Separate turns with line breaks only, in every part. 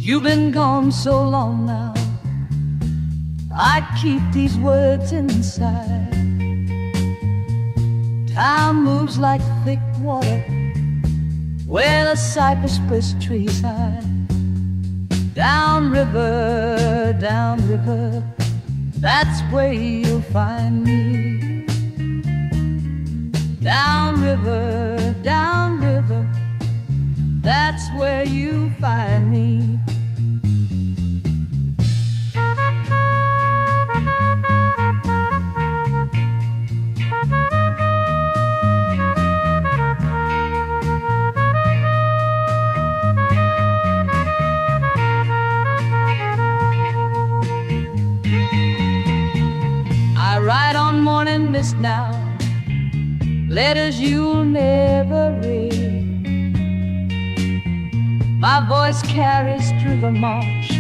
You've been gone so long now, I keep these words inside. Time moves like thick water where the cypress spruce trees hide. Down river, that's where you'll find me. Down river, that's where you find me. I write on morning mist now, letters you'll never read. My voice carries through the marsh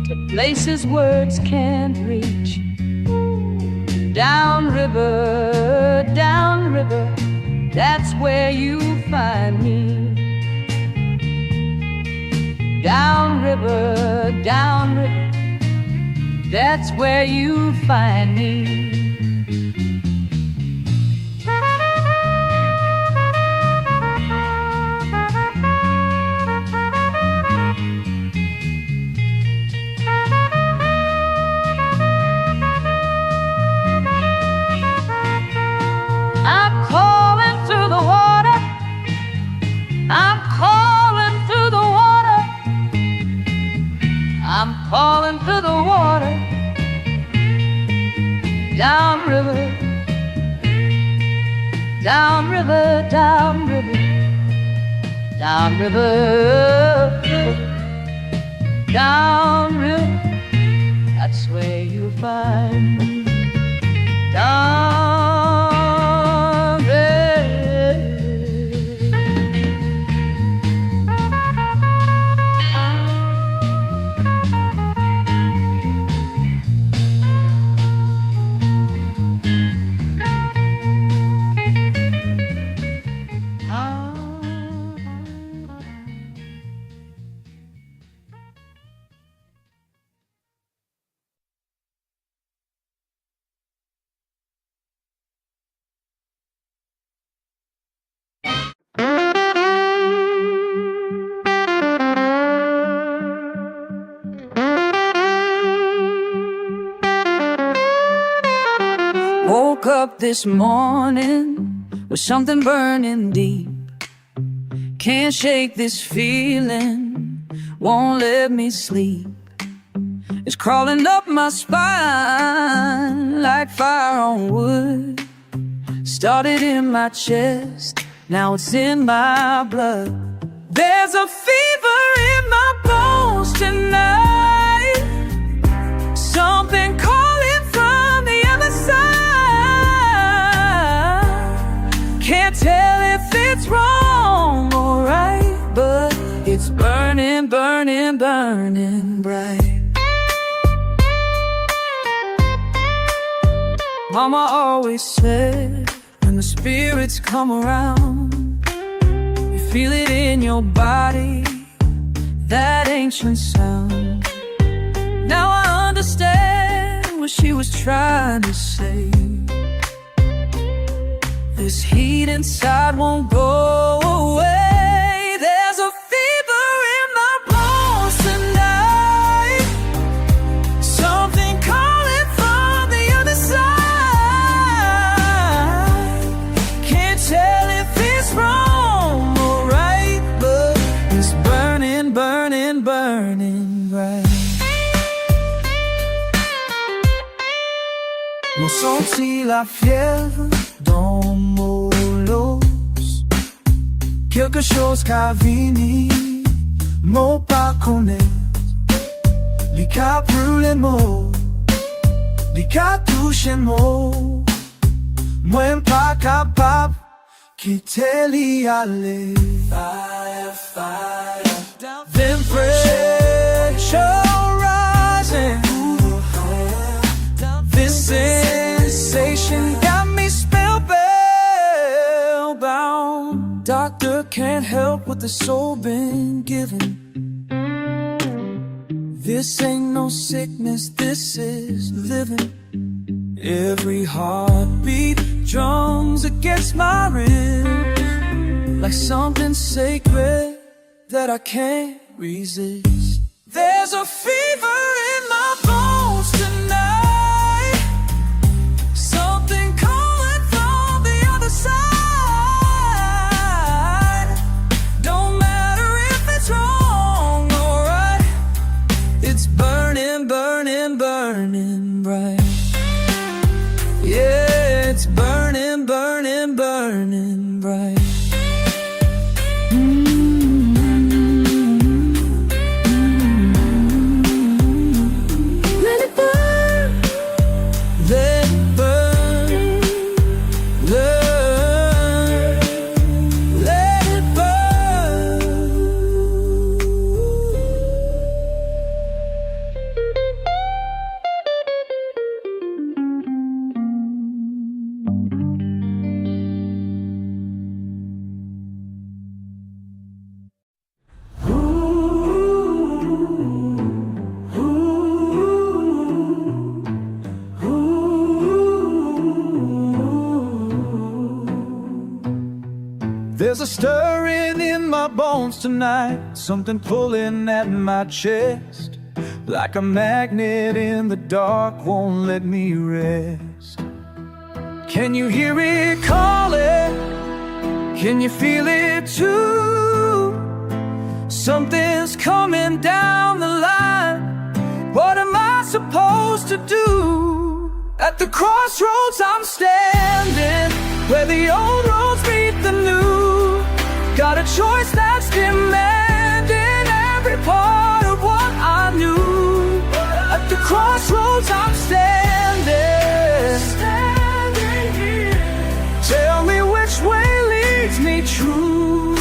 to places words can't reach. Down river, that's where you find me. Down river, that's where you find me. Falling through the water, down river, down river, down river, down river, down river, that's where you find me. Down river. Woke up this morning with something burning deep. Can't shake this feeling, won't let me sleep. It's crawling up my spine like fire on wood. Started in my chest, now it's in my blood. There's a fever in my bones tonight, something calling from the other side. Can't tell if it's wrong or right, but it's burning, burning, burning bright. Mama always said, when the spirits come around, you feel it in your body, that ancient sound. Now I understand what she was trying to say. This heat inside won't go away. There's a fever in my bones tonight, something calling from the other side. Can't tell if it's wrong or right, but it's burning, burning, burning bright. Mon senti la fièvre dans mon los, quelque chose qu'a vini, mon pas connaître. Li ka brûle mo, li ka touche mo, mwen pas capable quitter li aller. Fire, fire, then pressure rising. This sensation got me spellbound. Doctor can't help what the soul been given. This ain't no sickness, this is living. Every heartbeat drums against my ribs, like something sacred that I can't resist. There's a fever in my bones tonight, something calling from the other side. Don't matter if it's wrong or right, it's burning, burning, burning bright. Yeah, it's burning, burning, burning bright. Let it burn, let it burn, let it burn. There's a stirring in my bones tonight, something pulling at my chest, like a magnet in the dark, won't let me rest. Can you hear it calling? Can you feel it too? Something's coming down the line. What am I supposed to do? At the crossroads I'm standing, where the old roads meet the new. Got a choice that's demanding every part of what I knew. At the crossroads I'm standing, here. Tell me which way leads me true.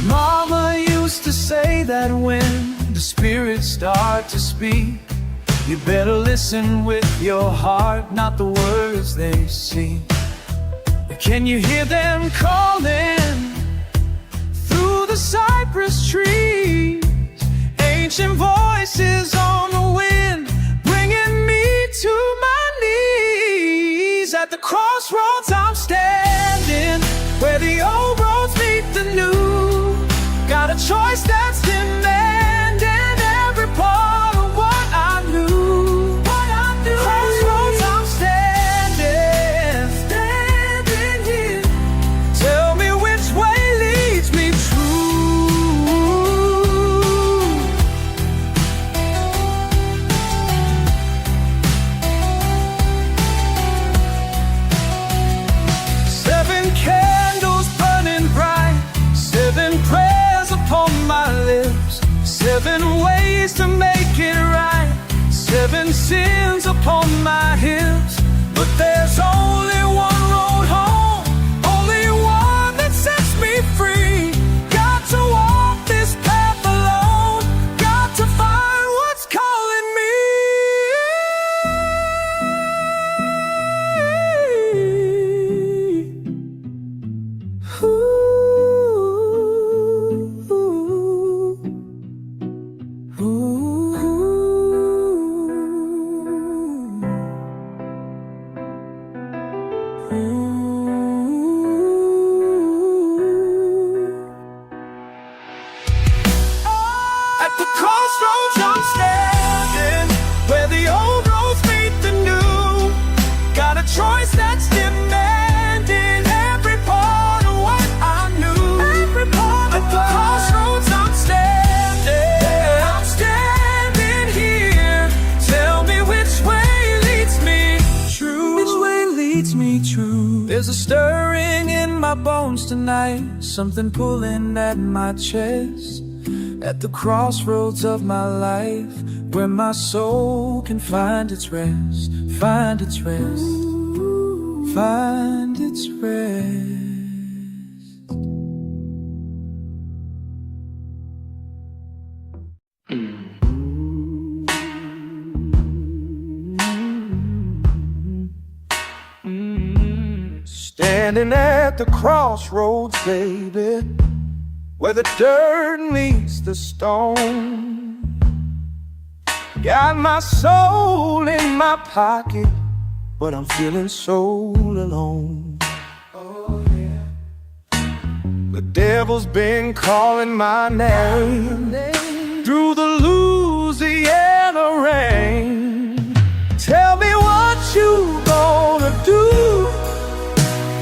Mama used to say that when the spirits start to speak, you better listen with your heart, not the words they see. Can you hear them calling through the cypress trees? Ancient voices on the wind, bringing me to my knees. At the crossroads I'm standing, where the old roads meet the new. Got a choice that's demanding every part of what I knew. Crossroads I'm standing, here. Tell me which way leads me true. Seven candles burning bright, seven prayers upon my lips, seven ways to make it right, seven sins upon my hips. But there's only one road home, only one that sets me free. Got to walk this path alone, got to find what's calling me. At the crossroads I'm standing, where the old roads meet the new. Got a choice that's demanding every part of what I knew. At the crossroads I'm standing here. Tell me which way leads me true. Which way leads me true. There's a stirring in my bones tonight, something pulling at my chest. At the crossroads of my life, where my soul can find its rest, find its rest, find its rest. Mm-hmm.
Standing at the crossroads, baby, where the dirt meets the stone. Got my soul in my pocket, but I'm feeling so alone. Oh, yeah. The devil's been calling my name through the Louisiana rain. Tell me what you gonna do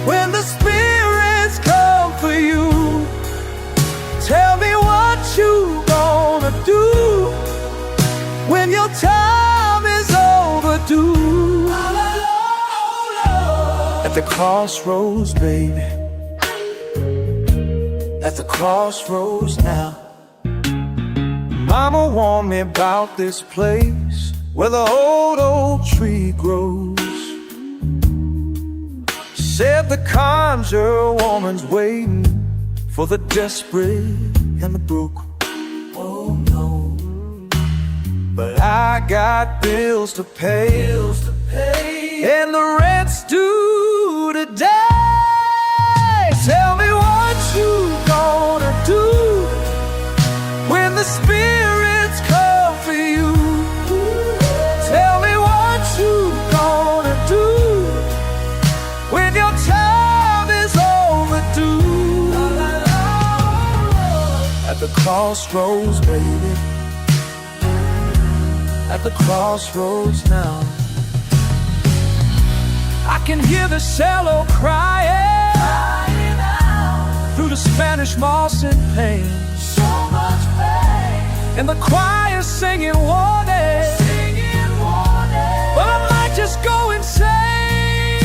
when the spirits come for you. Tell me what you gonna do when your time is overdue. At the crossroads, baby, at the crossroads now. Mama warned me about this place where the old oak tree grows. Said the conjure woman's waiting for the desperate and the broke. Oh no, but I got bills to pay, and the rent's due today. Tell me what you gonna do when the spirits come for you. Tell me what you gonna do when your time is overdue. At the crossroads, baby, at the crossroads now. I can hear the cello crying through the Spanish moss and pain. So much pain. And the choir singing warning, but I might just go insane.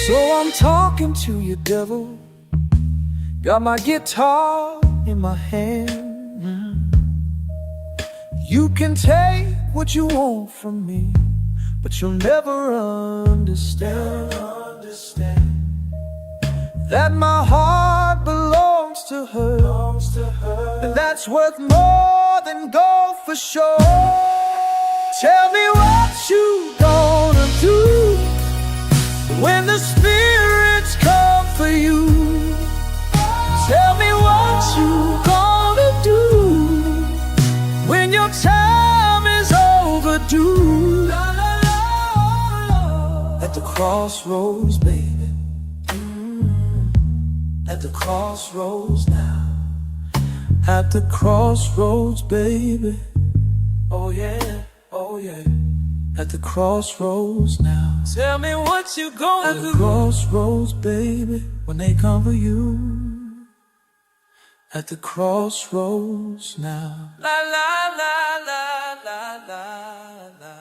So I'm talking to you, devil. Got my guitar in my hand. You can take what you want from me, but you'll never understand that my heart belongs to her, and that's worth more than gold for sure. Tell me what you gonna do when the spirits come for you. Tell me what you gonna do when your time is overdue. At the crossroads, baby, at the crossroads now. At the crossroads, baby. Oh yeah, oh yeah. At the crossroads now. Tell me what you gonna do. At the crossroads, baby, when they come for you. At the crossroads now. La la la la la la la.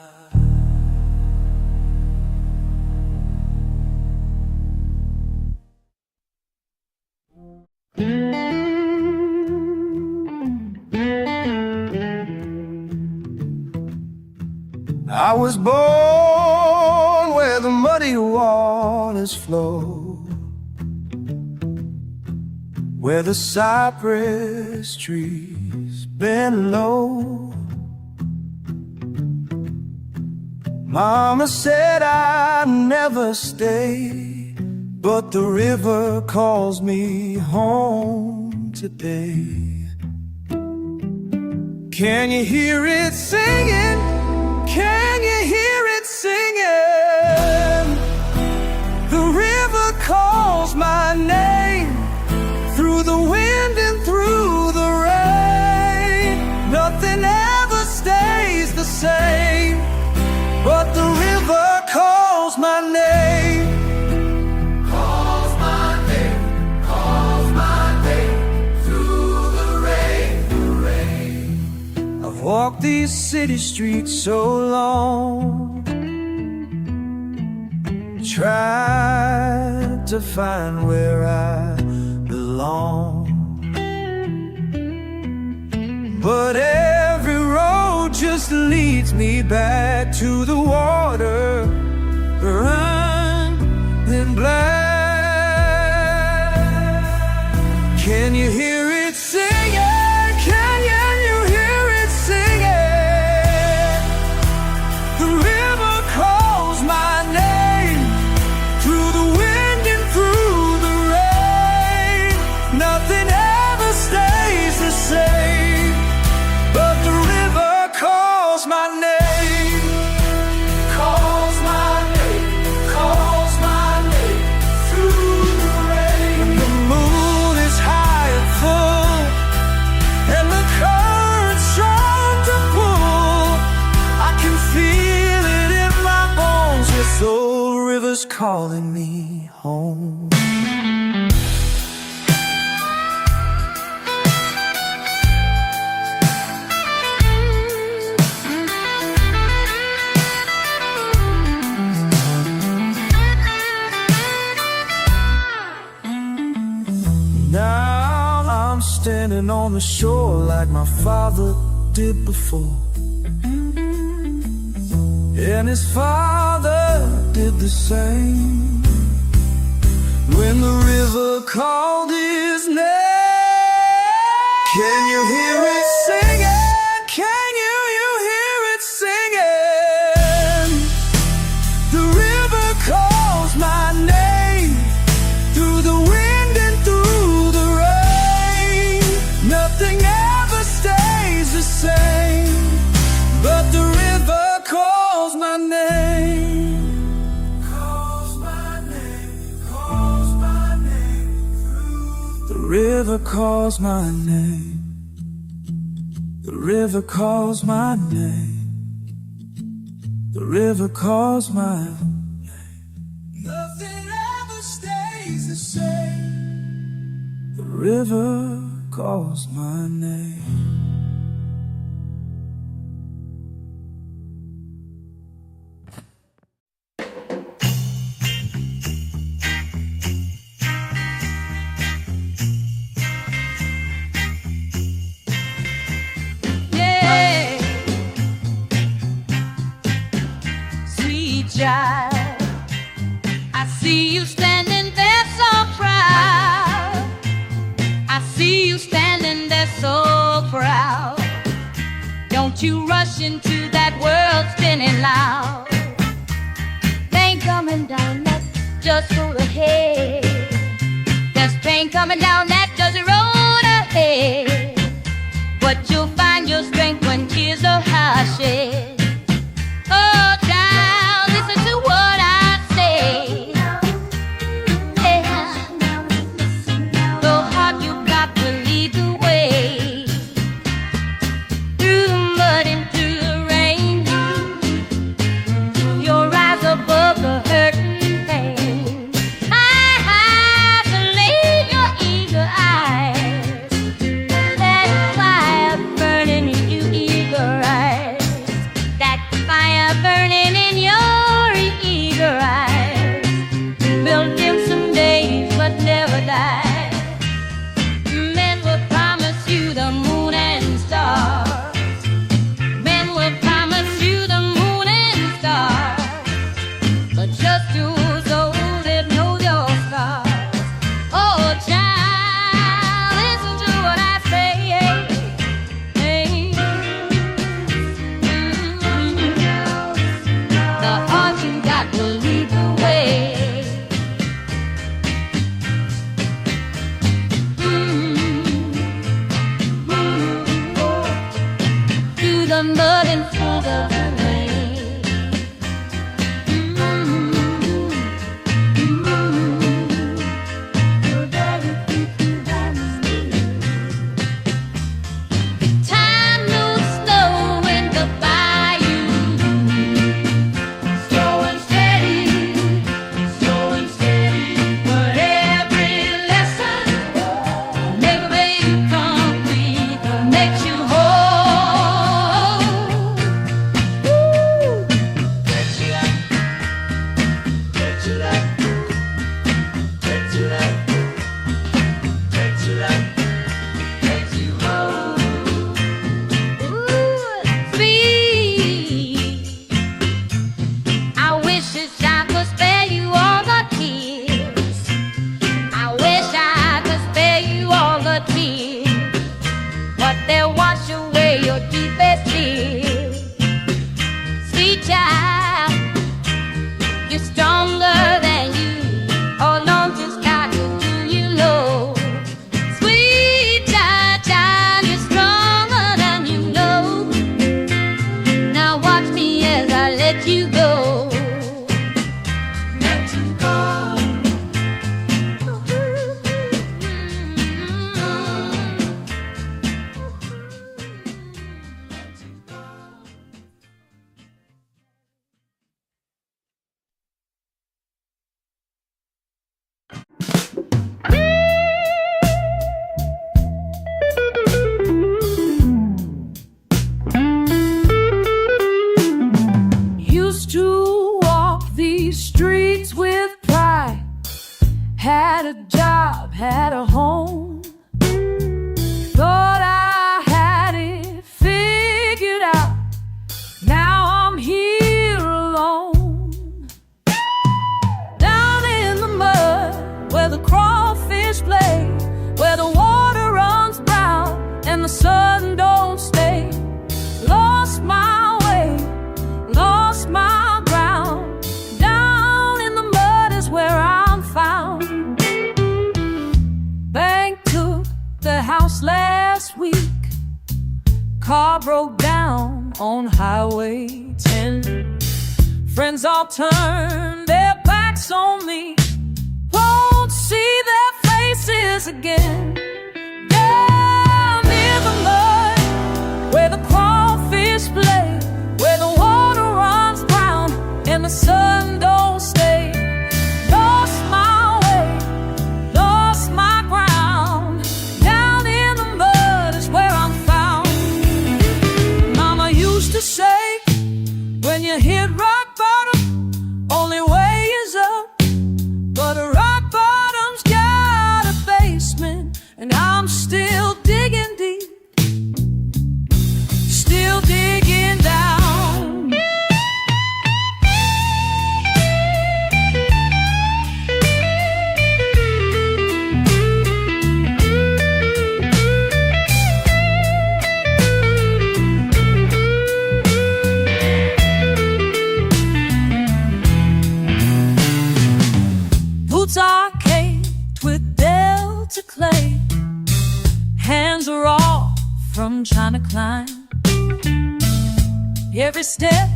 I was born where the muddy waters flow, where the cypress trees bend low. Mama said I'd never stay, but the river calls me home today. Can you hear it singing? Can you hear it singing? The river calls my name through the wind and through the rain. Nothing ever stays the same, but the river calls my name. Calls my name, calls my name through the rain, I've walked these city streets so long, tried to find where I belong, but every road just leads me back to the water, running black. Can you hear it singing? Can you hear it singing? The river calls my name through the wind and through the calling me home. Now I'm standing on the shore like my father did before, and his father did the same. When the river called his name, can you hear it singing? Can you hear it singing? The river calls my name, through the wind and through the rain. Nothing ever stays the same, but the river calls my name. Calls my name, calls my name. The river calls my name. The river calls my name. The river calls my name. Nothing ever stays the same. The river calls my name.
Child, I see you standing there so proud. I see you standing there so proud. Don't you rush into that world spinning loud. Pain coming down that just road ahead. There's pain coming down that just road ahead. But you'll find your strength when tears are shed. Oh, child, listen to what I say. Yeah. The heart you got to lead the way. Through the mud and through the rain. You'll rise above the hurt and pain. I have to lead your eager eyes. That fire burning in you, eager eyes. That fire burning in your eager eyes will dim some days but never die. Men will promise you the moon and stars. Men will promise you the moon and stars, but just who's old that knows your scars. Oh, child, listen to what I say. Hey. The heart you got will lead the way. Through the mud and through the rain. Time moves slow in the bayou. Slow and steady, but every lesson make you complete, makes you whole. had a home. Thought I had it figured out. Now I'm here alone. Down in the mud where the crawfish play, where the water runs brown and the sun don't stay. Lost my way, lost my ground. Down in the mud is where I'm found. Bank took the house last week. Car broke down on Highway 10. Friends all turned their backs on me. Won't see their faces again. Down in the mud where the crawfish play, where the water runs brown and the sun don't stay. Lost my way, lost my ground. Down in the mud is where I'm found. Mama used to say, when you hit rock bottom, only way is up. But a rock bottom's got a basement, and I'm still digging deep, still digging down. Boots are caked with delta clay. Hands are off from trying to climb. Every step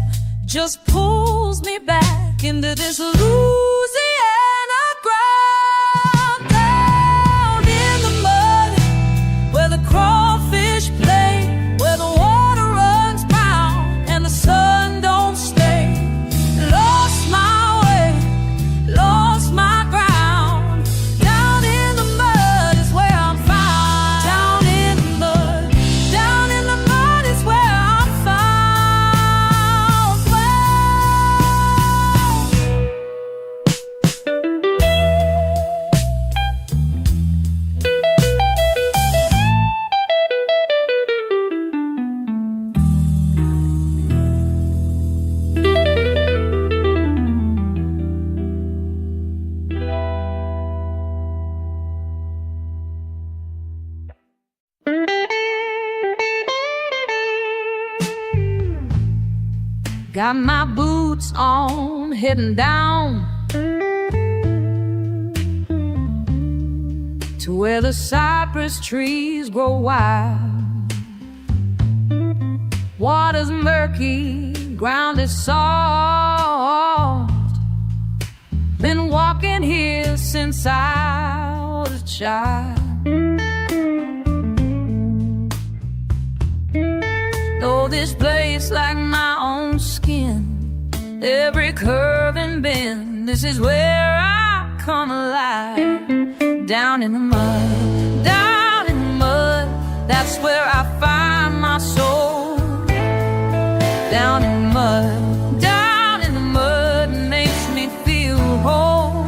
just pulls me back into this Louisiana ground. Down in the mud where the crawfish play, where the water runs brown and the sun don't stay. Lost my way, lost my ground. Down in the mud is where I'm found. Down in the mud, down in the mud is where I'm found. Got my boots on, heading down to where the cypress trees grow wild. Water's murky, ground is soft. Been walking here since I was a child. Know this place like my own skin, every curve and bend. This is where I come alive. Down in the mud, down in the mud, that's where I find my soul. Down in the mud, down in the mud, makes me feel whole.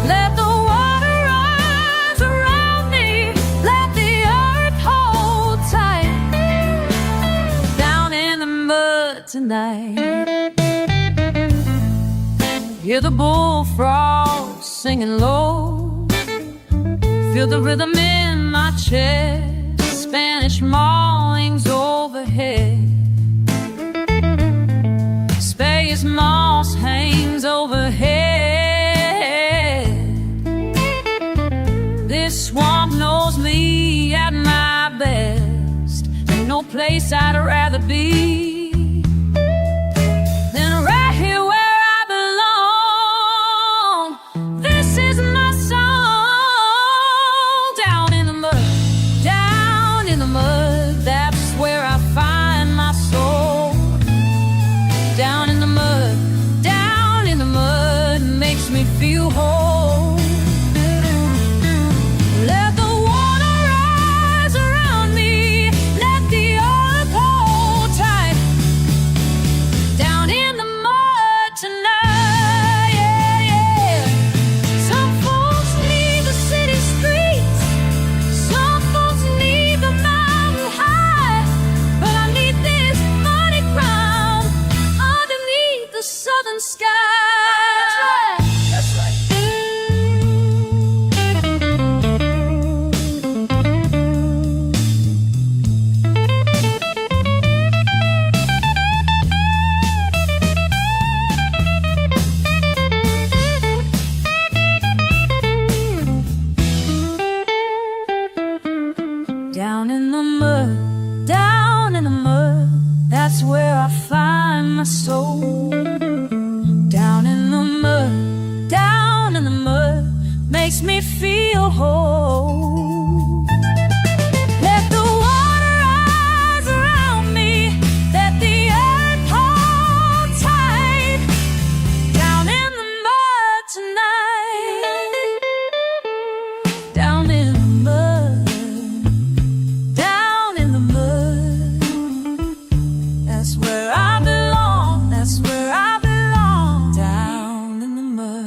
Let the water rise around me, let the earth hold tight. Down in the mud tonight, hear the bullfrogs singing low, feel the rhythm in my chest, Spanish maulings overhead. Space moss hangs overhead. This swamp knows me at my best. Ain't no place I'd rather be than right here where I belong. This is my song. Down in the mud, down in the mud, that's where I find my soul. Down in the mud, down in the mud, makes me feel whole. Let the water rise around me, let the earth hold tight. makes me feel whole. Let the water rise around me, let the earth hold tight. Down in the mud tonight, down in the mud, down in the mud. That's where I belong, that's where I belong, down in the mud.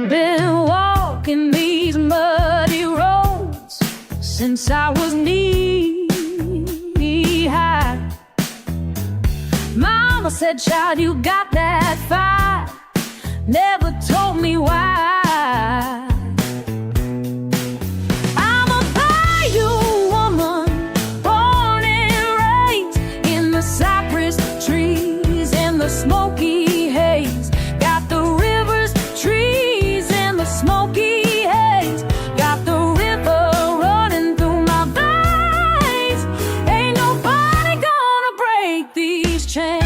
Been walking these muddy roads since I was knee-high. Mama said, child, you got that fire, never told me why. I'm a bayou woman, born and raised in the cypress trees and the smoky haze. Got the rivers, trees, and the smoky haze. Got the river running through my veins. Ain't nobody gonna break these chains.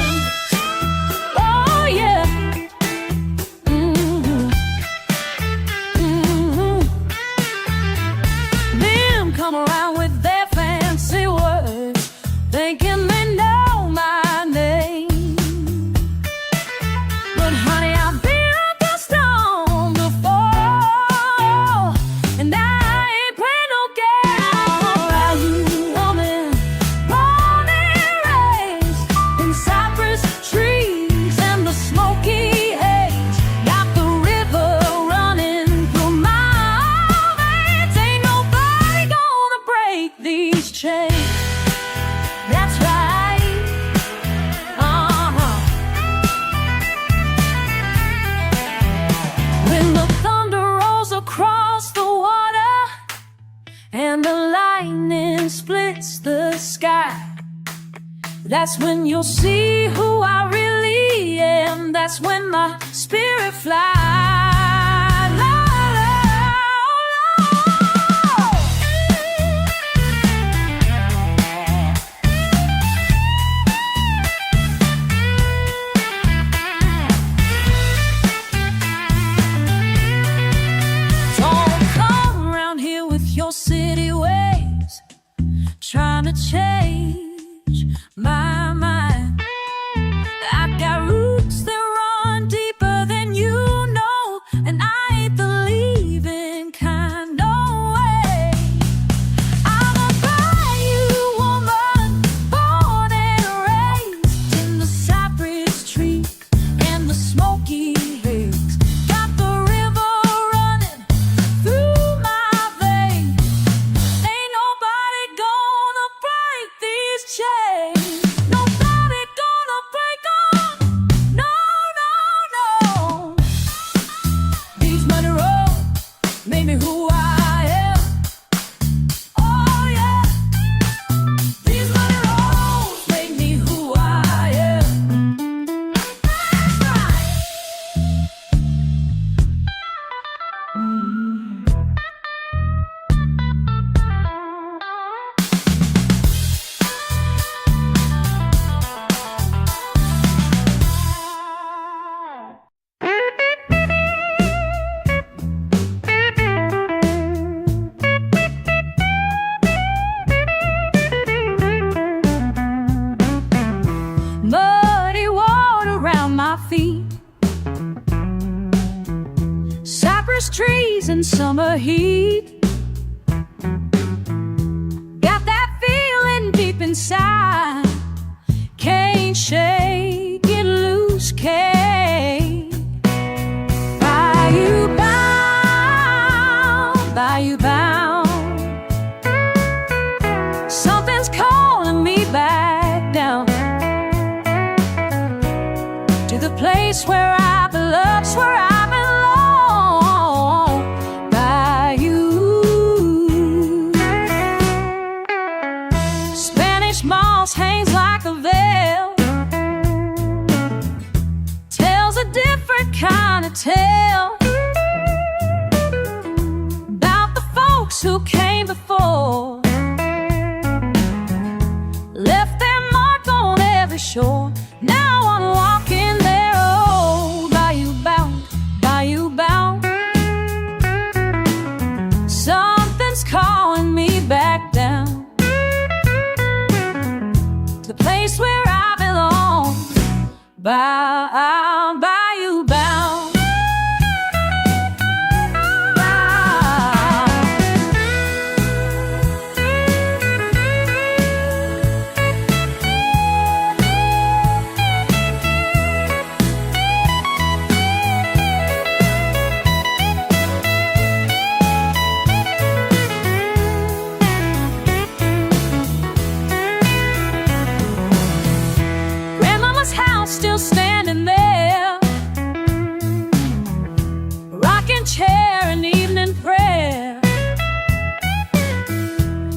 Oh yeah. Them come around with their fancy words, thinking they know my name. But honey, I've been up a stone before, and I ain't playing no game. I'm a bayou woman, born and raised in cypress trees and the smoky haze. Got the river running through my veins. Ain't nobody gonna break these chains. That's right. When the thunder rolls across the water and the lightning splits the sky, that's when you'll see who I really am. That's when my spirit flies. La, la, Don't come around here with your city ways, trying to change my mind. I got roots that run deeper than you know, and I ain't the leaving kind, no way. I'm a bayou woman, born and raised in the cypress trees and the smoky haze. Got the river running through my veins. Ain't nobody gonna break these chains. Nobody gonna break 'em. No, no, no. These muddy roads made me who I am. Oh yeah. These muddy roads made me who I am. That's right. Muddy water around my feet, cypress trees in summer heat. Got that feeling deep inside, can't shake it loose, can't. Bayou bound, bayou bound. Something's calling me back down to the place where I belong, where I belong. Bayou. Spanish moss hangs like a veil trying to tell about the folks who came before, left their mark on every shore. Now I'm walking there, oh, bayou bound, bayou bound. Something's calling me back down to the place where I belong, bayou bound. Grandmama's house still standing there, rocking chair and evening prayer.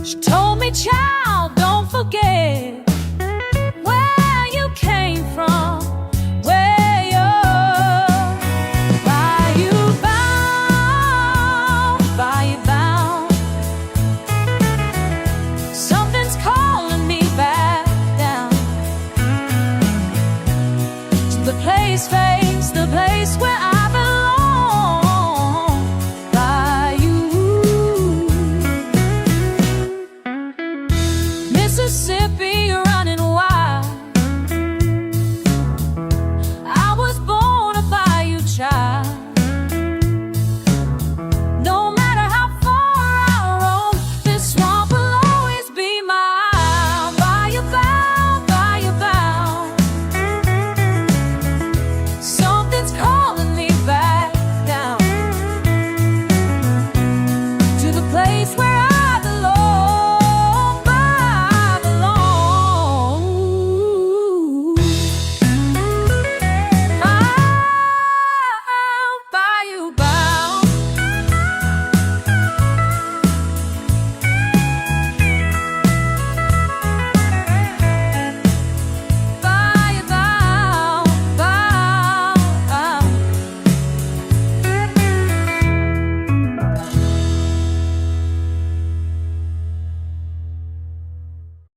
She told me, child, don't forget where you came from, where you're bayou bound, bayou bound. Something's calling me back down to the place, face, the place where I